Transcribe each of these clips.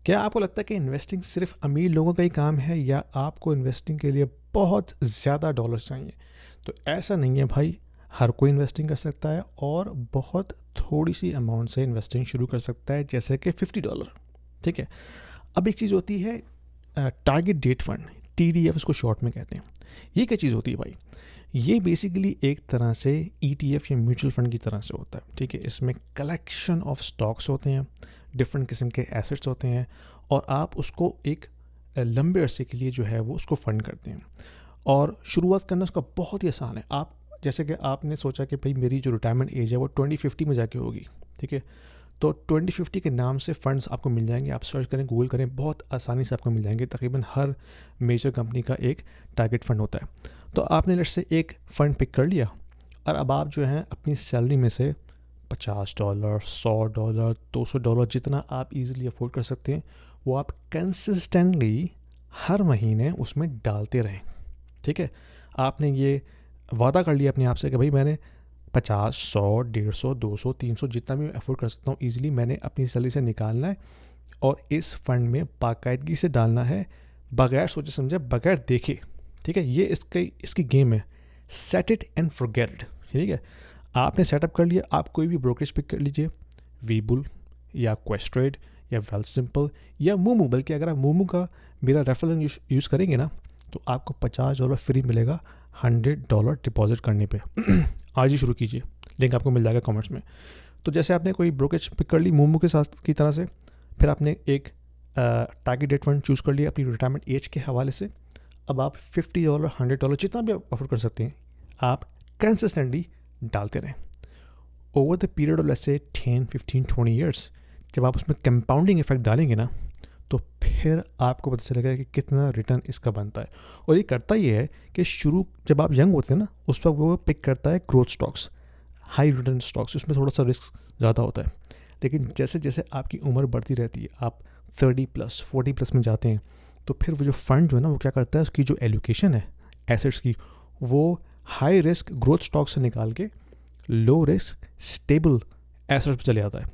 क्या आपको लगता है कि इन्वेस्टिंग सिर्फ अमीर लोगों का ही काम है या आपको इन्वेस्टिंग के लिए बहुत ज़्यादा डॉलर्स चाहिए? तो ऐसा नहीं है भाई, हर कोई इन्वेस्टिंग कर सकता है और बहुत थोड़ी सी अमाउंट से इन्वेस्टिंग शुरू कर सकता है, जैसे कि $50। ठीक है। अब एक चीज़ होती है टारगेट डेट फंड, TDF इसको शॉर्ट में कहते हैं। ये क्या चीज़ होती है भाई? ये बेसिकली एक तरह से ETF या म्यूचुअल फंड की तरह से होता है। ठीक है, इसमें कलेक्शन ऑफ स्टॉक्स होते हैं, डिफरेंट किस्म के एसेट्स होते हैं और आप उसको एक लंबे अरसे के लिए जो है वो उसको फंड करते हैं। और शुरुआत करना उसका बहुत ही आसान है। आप जैसे कि आपने सोचा कि भाई मेरी जो रिटायरमेंट एज है वो 2050 में जाके होगी। ठीक है, तो 2050 के नाम से फ़ंड्स आपको मिल जाएंगे। आप सर्च करें, गूगल करें, बहुत आसानी से आपको मिल जाएंगे। तकरीबन हर मेजर कंपनी का एक टारगेट फ़ंड होता है। तो आपने लेट्स से एक फ़ंड पिक कर लिया और अब आप जो है अपनी सैलरी में से $50, $100, $200 जितना आप इजीली अफोर्ड कर सकते हैं वो आप कंसिस्टेंटली हर महीने उसमें डालते रहें। ठीक है, आपने ये वादा कर लिया अपने आप से कि भाई मैंने 50, 100, 150, 200, 300 जितना भी मैं अफोर्ड कर सकता हूँ ईजिली मैंने अपनी सैलरी से निकालना है और इस फंड में बाकायदगी से डालना है, बगैर सोचे समझे, बगैर देखे। ठीक है, ये इसकी गेम है। Set it and forget it. ठीक है, आपने सेटअप कर लिया, आप कोई भी ब्रोकरेज पिक कर लीजिए, वीबुल या क्वेस्ट्रेड या वेल्थ सिंपल या मूमू। बल्कि अगर आप मूमू का मेरा रेफरल यूज़ करेंगे ना तो आपको $50 फ्री मिलेगा $100 डिपॉजिट करने पे। आज ही शुरू कीजिए, लिंक आपको मिल जाएगा कमेंट्स में। तो जैसे आपने कोई ब्रोकरेज पिक कर ली मूमू के साथ की तरह से, फिर आपने एक टारगेट डेट फंड चूज़ कर लिया अपनी रिटायरमेंट एज के हवाले से। अब आप $50, $100 जितना भी अफोर्ड कर सकते हैं आप कंसिस्टेंटली डालते रहें over the period of let's say 10, 15, 20 years. जब आप उसमें कंपाउंडिंग इफेक्ट डालेंगे ना तो फिर आपको पता चलेगा कि कितना रिटर्न इसका बनता है। और ये करता ये है कि शुरू जब आप यंग होते हैं ना उस वक्त वो पिक करता है growth stocks, high return stocks, उसमें थोड़ा सा रिस्क ज़्यादा होता है। लेकिन जैसे जैसे आपकी उम्र बढ़ती रहती है, आप 30+, 40+ में जाते हैं, तो फिर वो जो फंड जो है ना वो क्या करता है, उसकी जो एलोकेशन है एसेट्स की, वो हाई रिस्क ग्रोथ स्टॉक से निकाल के लो रिस्क स्टेबल एसेट्स पर चले जाता है,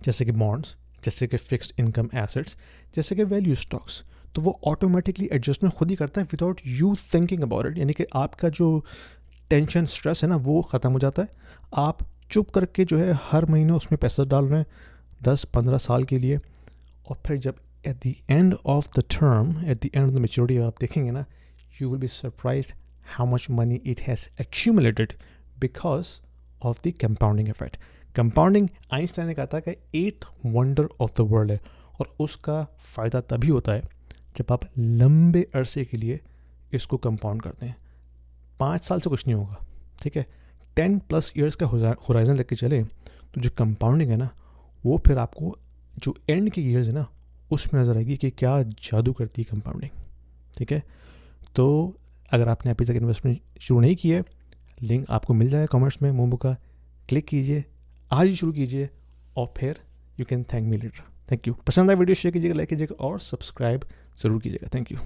जैसे कि बॉन्ड्स, जैसे कि फिक्स्ड इनकम एसेट्स, जैसे कि वैल्यू स्टॉक्स। तो वो ऑटोमेटिकली एडजस्टमेंट खुद ही करता है without you thinking about it. यानी कि आपका जो टेंशन स्ट्रेस है ना वो ख़त्म हो जाता है। आप चुप करके जो है हर महीने उसमें पैसा डाल रहे हैं 10-15 साल के लिए। और फिर जब at the end of the term, at the end of the maturity आप देखेंगे ना, you will be surprised how much money it has accumulated because of the compounding effect. Compounding Einstein ने कहा था कि 8th wonder of the world है और उसका फ़ायदा तभी होता है जब आप लंबे अरसे के लिए इसको कंपाउंड करते हैं। 5 साल से कुछ नहीं होगा। ठीक है, 10+ ईयर्स का होराइजन लेके चले तो जो कंपाउंडिंग है ना वो फिर आपको जो एंड के ईयर्स है ना उसमें नज़र आएगी कि क्या जादू करती है कंपाउंडिंग। ठीक है, तो अगर आपने अभी तक इन्वेस्टमेंट शुरू नहीं की है, लिंक आपको मिल जाएगा कमेंट्स में मोमो का, क्लिक कीजिए, आज ही शुरू कीजिए और फिर you can thank me later. Thank you. पसंद आए वीडियो शेयर कीजिएगा, लाइक कीजिएगा और सब्सक्राइब ज़रूर कीजिएगा। Thank you.